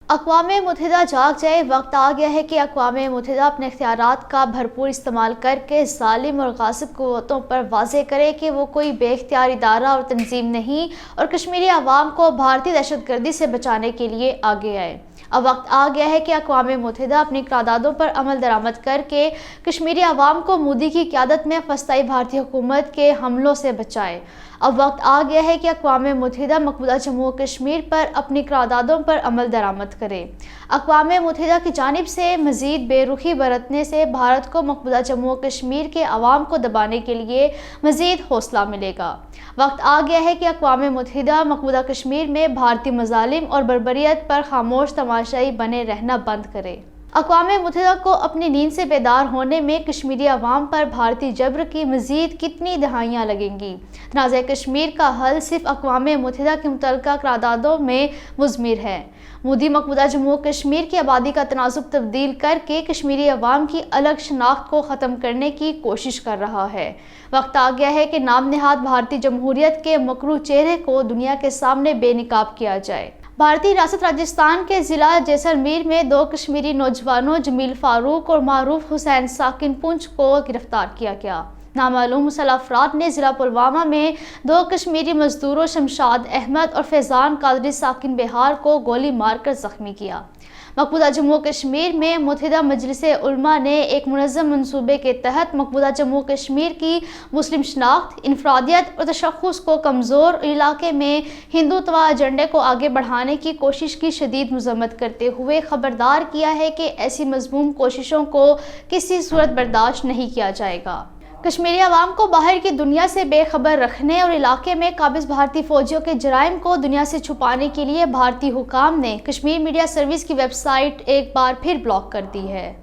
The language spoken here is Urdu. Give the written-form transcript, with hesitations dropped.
اقوام متحدہ جاگ جائے، وقت آ گیا ہے کہ اقوام متحدہ اپنے اختیارات کا بھرپور استعمال کر کے ظالم اور غاصب قوتوں پر واضح کرے کہ وہ کوئی بے اختیار ادارہ اور تنظیم نہیں اور کشمیری عوام کو بھارتی دہشت گردی سے بچانے کے لیے آگے آئے۔ اب وقت آ گیا ہے کہ اقوام متحدہ اپنی قراردادوں پر عمل درآمد کر کے کشمیری عوام کو مودی کی قیادت میں فسطائی بھارتی حکومت کے حملوں سے بچائے۔ اب وقت آ گیا ہے کہ اقوام متحدہ مقبوضہ جموں و کشمیر پر اپنی قراردادوں پر عمل درآمد کرے۔ اقوام متحدہ کی جانب سے مزید بے رخی برتنے سے بھارت کو مقبوضہ جموں و کشمیر کے عوام کو دبانے کے لیے مزید حوصلہ ملے گا۔ وقت آ گیا ہے کہ اقوام متحدہ مقبوضہ کشمیر میں بھارتی مظالم اور بربریت پر خاموش تماشائی بنے رہنا بند کرے۔ اقوام متحدہ کو اپنی نیند سے بیدار ہونے میں کشمیری عوام پر بھارتی جبر کی مزید کتنی دہائیاں لگیں گی۔ تنازع کشمیر کا حل صرف اقوام متحدہ کی متعلقہ قراردادوں میں مضمر ہے۔ مودی مقبوضہ جموں و کشمیر کی آبادی کا تناسب تبدیل کر کے کشمیری عوام کی الگ شناخت کو ختم کرنے کی کوشش کر رہا ہے۔ وقت آ گیا ہے کہ نام نہاد بھارتی جمہوریت کے مکروہ چہرے کو دنیا کے سامنے بے نقاب کیا جائے۔ بھارتی ریاست راجستھان کے ضلع جیسلمیر میں دو کشمیری نوجوانوں جمیل فاروق اور معروف حسین ساکن پنچ کو گرفتار کیا گیا۔ نامعلوم مسلح افراد نے ضلع پلوامہ میں دو کشمیری مزدوروں شمشاد احمد اور فیضان قادری ساکن بہار کو گولی مار کر زخمی کیا۔ مقبوضہ جموں و کشمیر میں متحدہ مجلس علماء نے ایک منظم منصوبے کے تحت مقبوضہ جموں و کشمیر کی مسلم شناخت، انفرادیت اور تشخص کو کمزور اور علاقے میں ہندوتوا ایجنڈے کو آگے بڑھانے کی کوشش کی شدید مذمت کرتے ہوئے خبردار کیا ہے کہ ایسی مذموم کوششوں کو کسی صورت برداشت نہیں کیا جائے گا۔ کشمیری عوام کو باہر کی دنیا سے بے خبر رکھنے اور علاقے میں قابض بھارتی فوجیوں کے جرائم کو دنیا سے چھپانے کے لیے بھارتی حکام نے کشمیر میڈیا سروس کی ویب سائٹ ایک بار پھر بلاک کر دی ہے۔